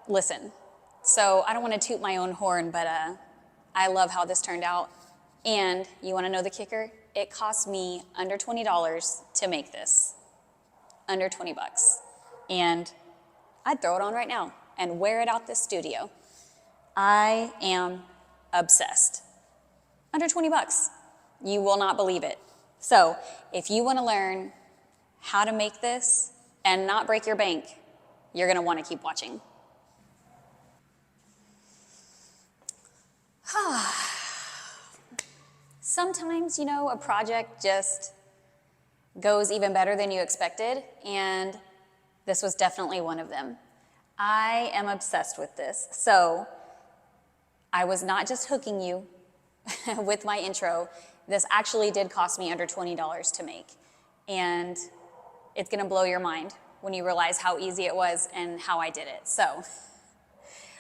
Listen, so I don't want to toot my own horn, but I love how this turned out. And you want to know the kicker? It cost me under $20 to make this. Under 20 bucks. And I'd throw it on right now and wear it out this studio. I am obsessed. Under 20 bucks. You will not believe it. So if you want to learn how to make this and not break your bank, you're going to want to keep watching. Sometimes, you know, a project just goes even better than you expected, and this was definitely one of them. I am obsessed with this. So I was not just hooking you with my intro. This actually did cost me under $20 to make, and it's going to blow your mind when you realize how easy it was and how I did it. So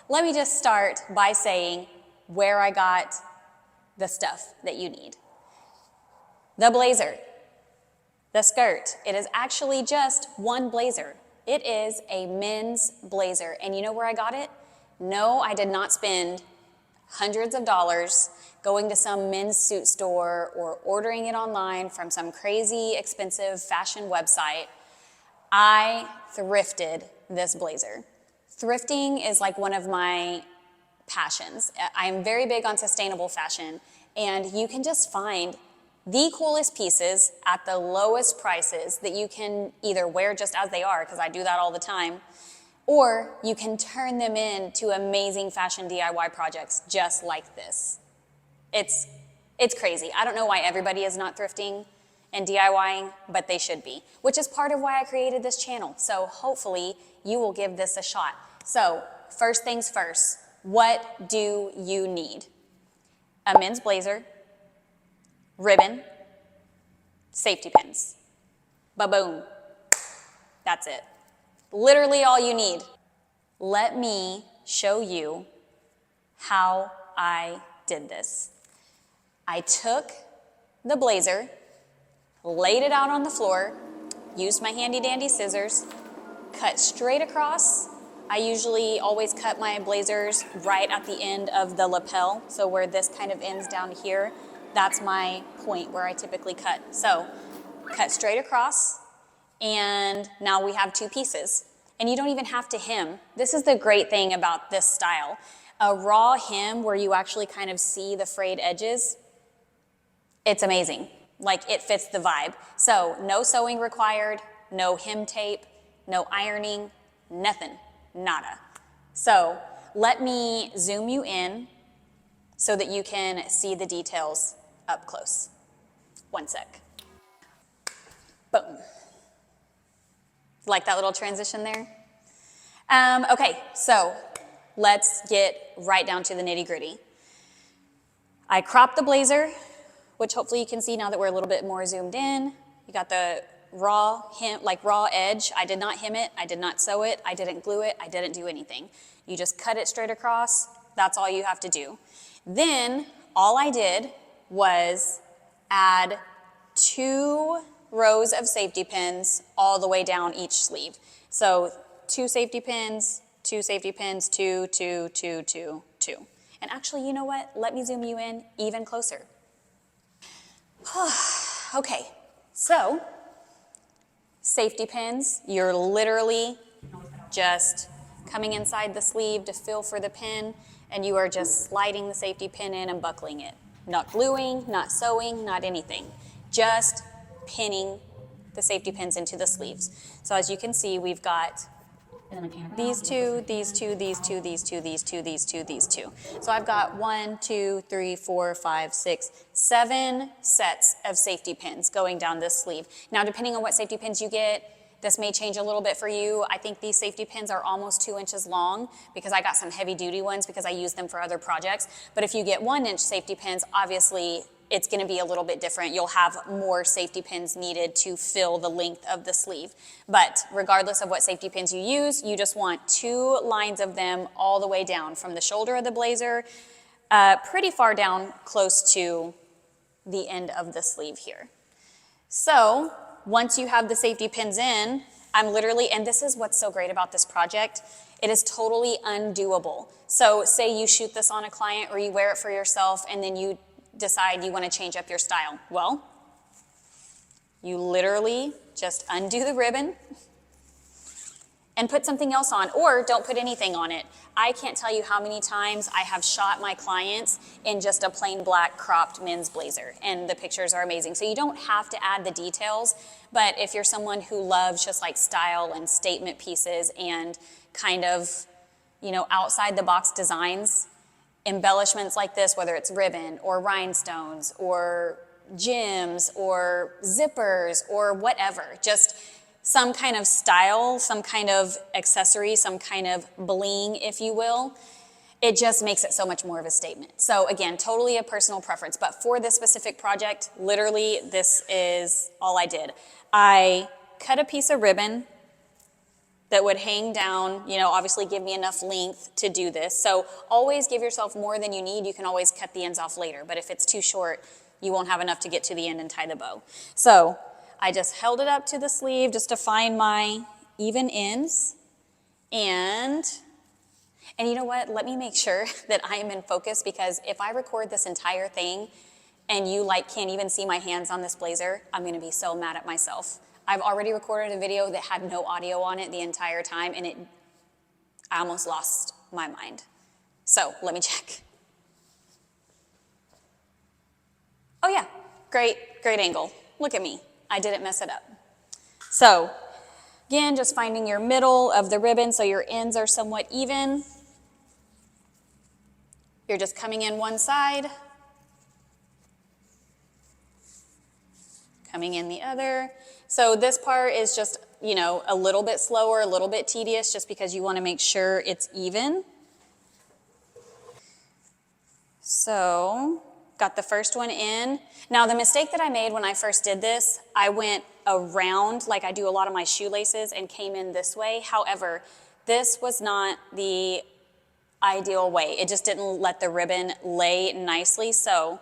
let me just start by saying where I got the stuff that you need. The blazer, the skirt. It is actually just one blazer. It is a men's blazer. And you know where I got it? No, I did not spend hundreds of dollars going to some men's suit store or ordering it online from some crazy expensive fashion website. I thrifted this blazer. Thrifting is like one of my passions. I'm very big on sustainable fashion, and you can just find the coolest pieces at the lowest prices that you can either wear just as they are, because I do that all the time, or you can turn them into amazing fashion DIY projects just like this. It's crazy. I don't know why everybody is not thrifting and DIYing, but they should be, which is part of why I created this channel. So hopefully you will give this a shot. So first things first, what do you need? A men's blazer, ribbon, safety pins. Ba-boom. That's it. Literally all you need. Let me show you how I did this. I took the blazer, laid it out on the floor, used my handy dandy scissors, cut straight across. I usually always cut my blazers right at the end of the lapel, so where this kind of ends down here, that's my point where I typically cut. So cut straight across, and now we have two pieces. And you don't even have to hem. This is the great thing about this style. A raw hem where you actually kind of see the frayed edges, it's amazing. Like, it fits the vibe. So no sewing required, no hem tape, no ironing, nothing, nada. So let me zoom you in so that you can see the details up close. One sec. Boom. Like that little transition there? Okay, so let's get right down to the nitty-gritty. I cropped the blazer, which hopefully you can see now that we're a little bit more zoomed in. You got the raw hem, like raw edge. I did not hem it, I did not sew it, I didn't glue it, I didn't do anything. You just cut it straight across, that's all you have to do. Then all I did was add 2 rows of safety pins all the way down each sleeve. So 2 safety pins, 2 safety pins, 2, 2, 2, 2, 2. And actually, you know what? Let me zoom you in even closer. Okay, so safety pins, you're literally just coming inside the sleeve to feel for the pin, and you are just sliding the safety pin in and buckling it. Not gluing, not sewing, not anything. Just pinning the safety pins into the sleeves. So as you can see, we've got these two, these two, these two, these two, these two, these two, these two. So I've got 1, 2, 3, 4, 5, 6, 7 sets of safety pins going down this sleeve. Now, depending on what safety pins you get, this may change a little bit for you. I think these safety pins are almost 2 inches long because I got some heavy duty ones because I use them for other projects. But if you get 1-inch safety pins, obviously it's going to be a little bit different. You'll have more safety pins needed to fill the length of the sleeve. But regardless of what safety pins you use, you just want 2 lines of them all the way down from the shoulder of the blazer, pretty far down close to the end of the sleeve here. So once you have the safety pins in, I'm literally, and this is what's so great about this project, it is totally undoable. So say you shoot this on a client or you wear it for yourself and then you decide you want to change up your style. Well, you literally just undo the ribbon and put something else on, or don't put anything on it. I can't tell you how many times I have shot my clients in just a plain black cropped men's blazer, and the pictures are amazing. So you don't have to add the details, but if you're someone who loves just like style and statement pieces and kind of, you know, outside the box designs, embellishments like this, whether it's ribbon or rhinestones or gems or zippers or whatever, just some kind of style, some kind of accessory, some kind of bling, if you will, it just makes it so much more of a statement. So again, totally a personal preference, but for this specific project, literally this is all I did. I cut a piece of ribbon that would hang down, you know, obviously give me enough length to do this. So always give yourself more than you need. You can always cut the ends off later, but if it's too short, you won't have enough to get to the end and tie the bow. So I just held it up to the sleeve just to find my even ends. And you know what? Let me make sure that I am in focus, because if I record this entire thing and you like can't even see my hands on this blazer, I'm going to be so mad at myself. I've already recorded a video that had no audio on it the entire time, and I almost lost my mind. So let me check. Oh yeah, great angle. Look at me. I didn't mess it up. So again, just finding your middle of the ribbon so your ends are somewhat even. You're just coming in one side, coming in the other. So this part is just, you know, a little bit slower, a little bit tedious, just because you want to make sure it's even. So got the first one in. Now the mistake that I made when I first did this, I went around like I do a lot of my shoelaces and came in this way. However, this was not the ideal way. It just didn't let the ribbon lay nicely. So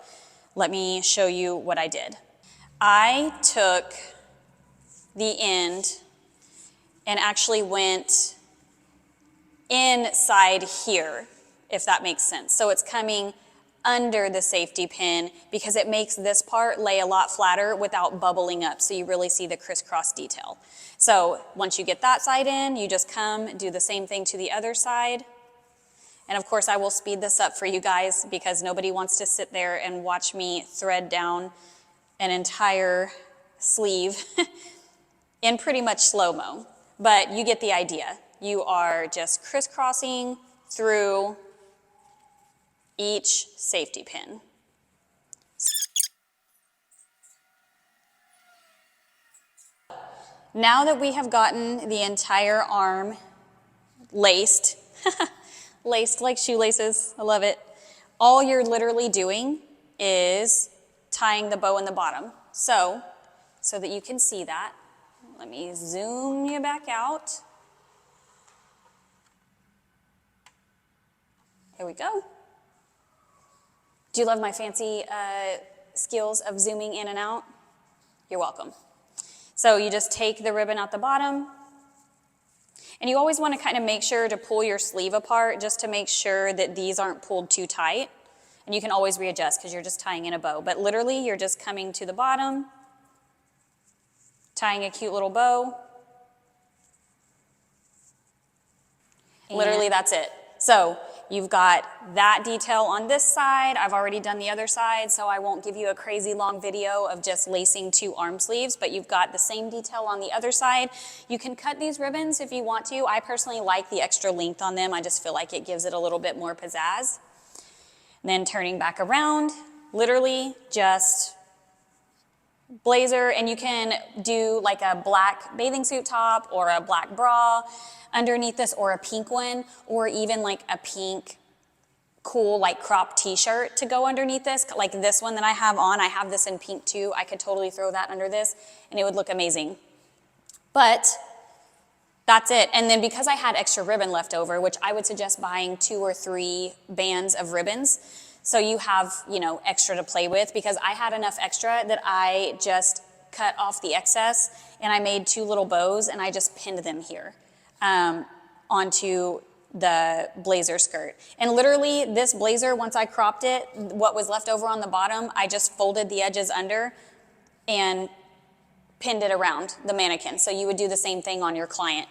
let me show you what I did. I took the end and actually went inside here, if that makes sense. So it's coming under the safety pin, because it makes this part lay a lot flatter without bubbling up, so you really see the crisscross detail. So once you get that side in, you just come, do the same thing to the other side. And of course I will speed this up for you guys, because nobody wants to sit there and watch me thread down an entire sleeve in pretty much slow-mo. But you get the idea. You are just crisscrossing through each safety pin. Now that we have gotten the entire arm laced, laced like shoelaces, I love it, all you're literally doing is tying the bow in the bottom. So that you can see that, let me zoom you back out. There we go. Do you love my fancy skills of zooming in and out? You're welcome. So you just take the ribbon out the bottom, and you always want to kind of make sure to pull your sleeve apart just to make sure that these aren't pulled too tight. And you can always readjust because you're just tying in a bow. But literally, you're just coming to the bottom, tying a cute little bow. Literally, that's it. So you've got that detail on this side. I've already done the other side, so I won't give you a crazy long video of just lacing 2 arm sleeves, but you've got the same detail on the other side. You can cut these ribbons if you want to. I personally like the extra length on them. I just feel like it gives it a little bit more pizzazz. And then turning back around, literally just blazer, and you can do like a black bathing suit top or a black bra underneath this, or a pink one, or even like a pink cool like crop t-shirt to go underneath this, like this one that I have on. I have this in pink too. I could totally throw that under this and it would look amazing. But that's it. And then because I had extra ribbon left over, which I would suggest buying 2 or 3 bands of ribbons, so you have, you know, extra to play with, because I had enough extra that I just cut off the excess and I made 2 little bows and I just pinned them here onto the blazer skirt. And literally this blazer, once I cropped it, what was left over on the bottom, I just folded the edges under and pinned it around the mannequin. So you would do the same thing on your client.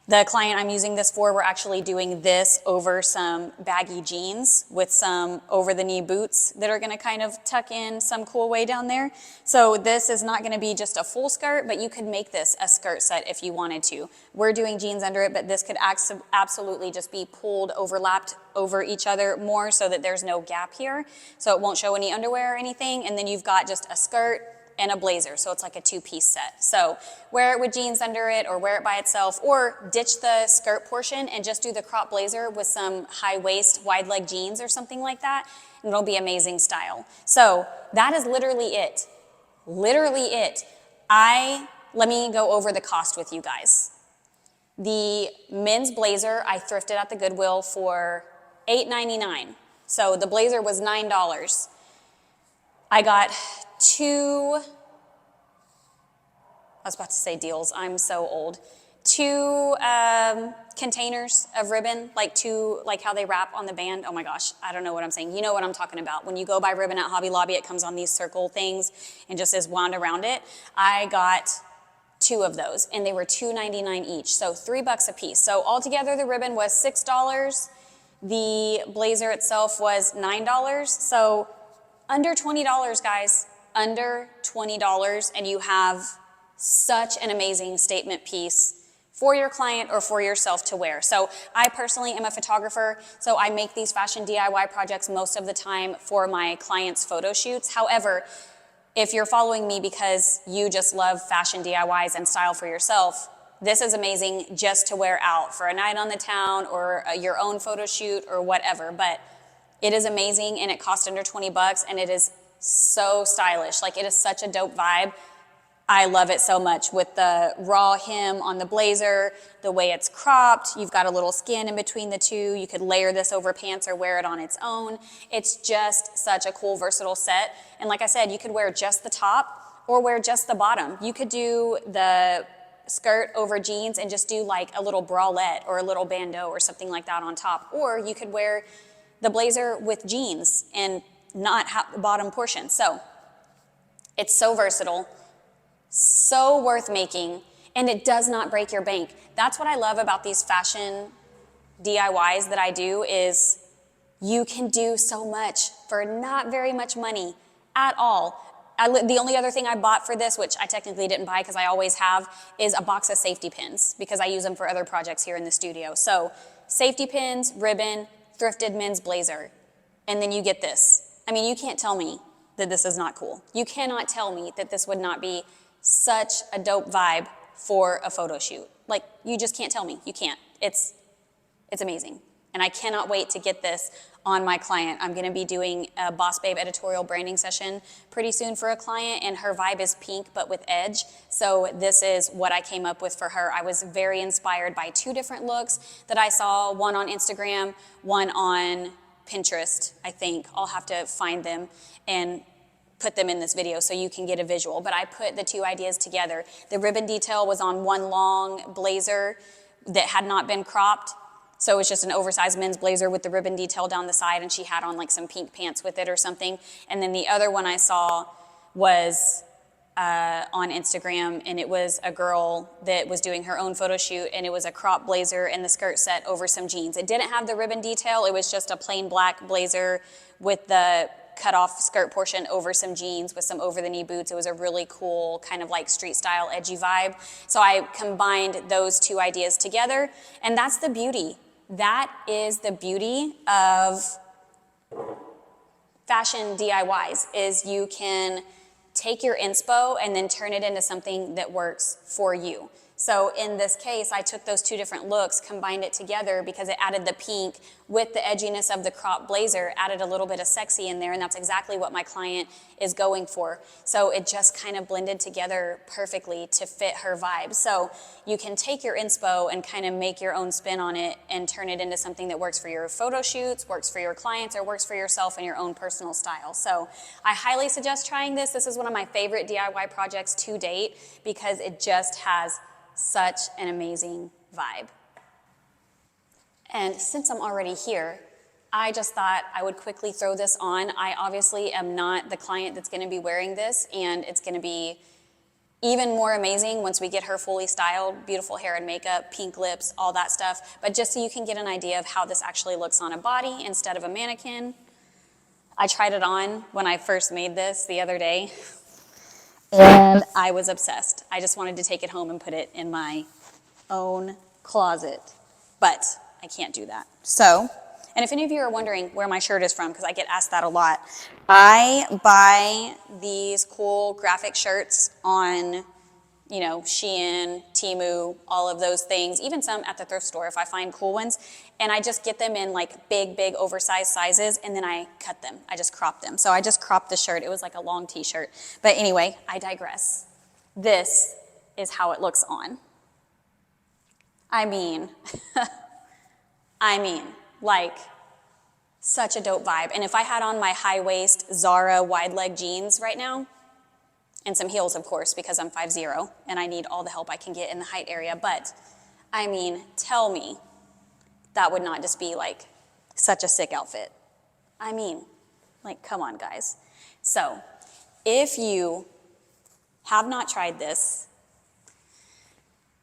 The client I'm using this for, we're actually doing this over some baggy jeans with some over-the-knee boots that are gonna kind of tuck in some cool way down there. So this is not gonna be just a full skirt, but you could make this a skirt set if you wanted to. We're doing jeans under it, but this could absolutely just be pulled, overlapped over each other more so that there's no gap here. So it won't show any underwear or anything, and then you've got just a skirt and a blazer, so it's like a 2-piece set. So wear it with jeans under it or wear it by itself, or ditch the skirt portion and just do the crop blazer with some high waist, wide leg jeans or something like that, and it'll be amazing style. So that is literally it. Literally it. Let me go over the cost with you guys. The men's blazer I thrifted at the Goodwill for $8.99. So the blazer was $9. I got 2, I was about to say deals, I'm so old. 2 containers of ribbon, like how they wrap on the band. Oh my gosh, I don't know what I'm saying. You know what I'm talking about. When you go buy ribbon at Hobby Lobby, it comes on these circle things and just is wound around it. I got 2 of those and they were $2.99 each, so $3 a piece. So altogether the ribbon was $6. The blazer itself was $9. So under $20, guys, under $20, and you have such an amazing statement piece for your client or for yourself to wear. So I personally am a photographer, so I make these fashion DIY projects most of the time for my clients' photo shoots. However, if you're following me because you just love fashion DIYs and style for yourself, this is amazing just to wear out for a night on the town or your own photo shoot or whatever. But it is amazing and it costs under 20 bucks and it is so stylish. Like, it is such a dope vibe. I love it so much with the raw hem on the blazer, the way it's cropped. You've got a little skin in between the two. You could layer this over pants or wear it on its own. It's just such a cool, versatile set. And like I said, you could wear just the top or wear just the bottom. You could do the skirt over jeans and just do like a little bralette or a little bandeau or something like that on top. Or you could wear the blazer with jeans and not have the bottom portion. So it's so versatile, so worth making, and it does not break your bank. That's what I love about these fashion DIYs that I do, is you can do so much for not very much money at all. The only other thing I bought for this, which I technically didn't buy because I always have, is a box of safety pins because I use them for other projects here in the studio. So safety pins, ribbon, thrifted men's blazer, and then you get this. I mean, you can't tell me that this is not cool. You cannot tell me that this would not be such a dope vibe for a photo shoot. Like, you just can't tell me. You can't. It's amazing. And I cannot wait to get this on my client. I'm gonna be doing a Boss Babe editorial branding session pretty soon for a client, and her vibe is pink but with edge. So this is what I came up with for her. I was very inspired by 2 different looks that I saw, one on Instagram, one on Pinterest, I think. I'll have to find them and put them in this video so you can get a visual. But I put the 2 ideas together. The ribbon detail was on one long blazer that had not been cropped. So it was just an oversized men's blazer with the ribbon detail down the side, and she had on like some pink pants with it or something. And then the other one I saw was on Instagram, and it was a girl that was doing her own photo shoot, and it was a crop blazer and the skirt set over some jeans. It didn't have the ribbon detail. It was just a plain black blazer with the cut off skirt portion over some jeans with some over the knee boots. It was a really cool kind of like street style edgy vibe. So I combined those 2 ideas together, and that's the beauty. That is the beauty of fashion DIYs, is you can take your inspo and then turn it into something that works for you. So in this case, I took those two different looks, combined it together because it added the pink with the edginess of the crop blazer, added a little bit of sexy in there, and that's exactly what my client is going for. So it just kind of blended together perfectly to fit her vibe. So you can take your inspo and kind of make your own spin on it and turn it into something that works for your photo shoots, works for your clients, or works for yourself and your own personal style. So I highly suggest trying this. This is one of my favorite DIY projects to date because it just has such an amazing vibe. And since I'm already here, I just thought I would quickly throw this on. I obviously am not the client that's going to be wearing this, and it's going to be even more amazing once we get her fully styled, beautiful hair and makeup, pink lips, all that stuff. But just so you can get an idea of how this actually looks on a body instead of a mannequin, I tried it on when I first made this the other day, and I was obsessed. I just wanted to take it home and put it in my own closet, but I can't do that. So, and if any of you are wondering where my shirt is from, because I get asked that a lot, I buy these cool graphic shirts on, you know, Shein, Temu, all of those things, even some at the thrift store if I find cool ones, and I just get them in like big, oversized sizes, and then I cut them. I just crop them. So I just cropped the shirt. It was like a long t-shirt. But anyway, I digress. This is how it looks on. I mean, like, such a dope vibe. And if I had on my high-waist Zara wide-leg jeans right now, and some heels, of course, because I'm 5'0", and I need all the help I can get in the height area, but, I mean, tell me that would not just be, like, such a sick outfit. I mean, like, come on, guys. So, if you have not tried this,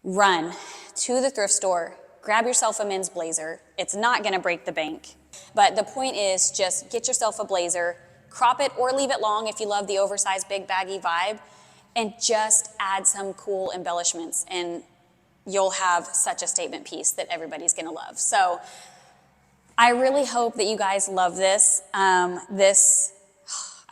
run to the thrift store, grab yourself a men's blazer. It's not gonna break the bank. But the point is just get yourself a blazer, crop it or leave it long if you love the oversized big baggy vibe, and just add some cool embellishments and you'll have such a statement piece that everybody's gonna love. So I really hope that you guys love this. I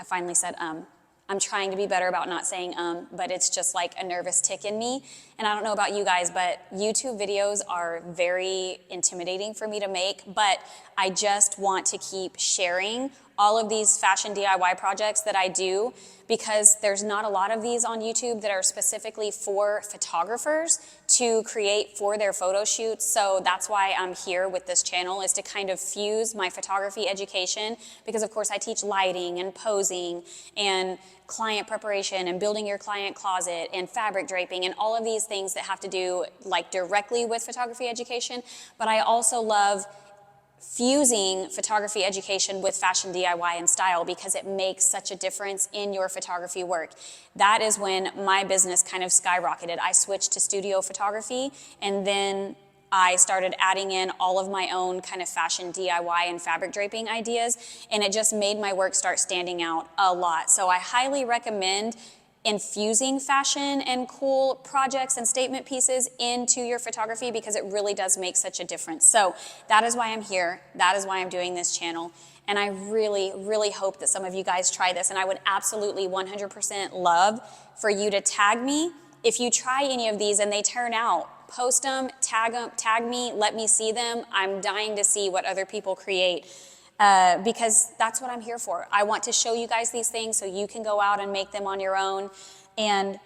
finally said I'm trying to be better about not saying but it's just like a nervous tick in me. And I don't know about you guys, but YouTube videos are very intimidating for me to make, but I just want to keep sharing all of these fashion DIY projects that I do because there's not a lot of these on YouTube that are specifically for photographers to create for their photo shoots. So that's why I'm here with this channel, is to kind of fuse my photography education, because of course I teach lighting and posing and client preparation and building your client closet and fabric draping and all of these things that have to do like directly with photography education. But I also love fusing photography education with fashion DIY and style because it makes such a difference in your photography work. That is when my business kind of skyrocketed. I switched to studio photography, and then I started adding in all of my own kind of fashion DIY and fabric draping ideas, and it just made my work start standing out a lot. So I highly recommend infusing fashion and cool projects and statement pieces into your photography because it really does make such a difference. So that is why I'm here. That is why I'm doing this channel. And I really, really hope that some of you guys try this. And I would absolutely 100% love for you to tag me if you try any of these and they turn out. Post them, tag me, let me see them. I'm dying to see what other people create. Because that's what I'm here for. I want to show you guys these things so you can go out and make them on your own and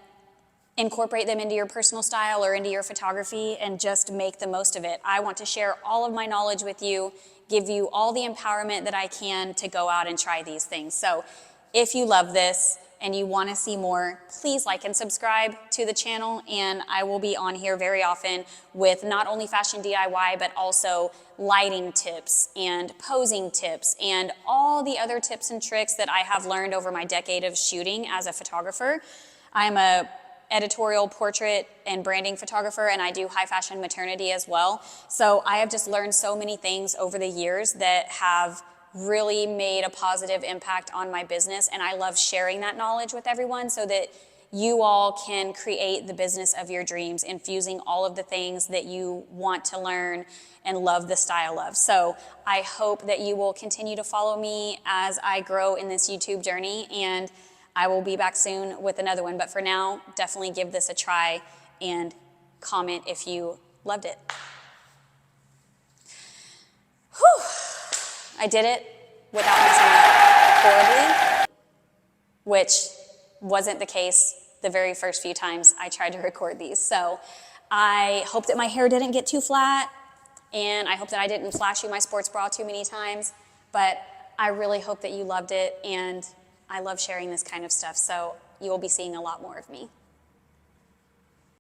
incorporate them into your personal style or into your photography and just make the most of it. I want to share all of my knowledge with you, give you all the empowerment that I can to go out and try these things. So if you love this and you want to see more, please like and subscribe to the channel, and I will be on here very often with not only fashion DIY, but also lighting tips and posing tips and all the other tips and tricks that I have learned over my decade of shooting as a photographer. I'm a editorial portrait and branding photographer, and I do high fashion maternity as well. So I have just learned so many things over the years that have really made a positive impact on my business, and I love sharing that knowledge with everyone so that you all can create the business of your dreams, infusing all of the things that you want to learn and love the style of. So I hope that you will continue to follow me as I grow in this YouTube journey, and I will be back soon with another one. But for now, definitely give this a try and comment if you loved it. Whew. I did it without messing up horribly, which wasn't the case the very first few times I tried to record these. So I hope that my hair didn't get too flat, and I hope that I didn't flash you my sports bra too many times, but I really hope that you loved it, and I love sharing this kind of stuff, so you will be seeing a lot more of me.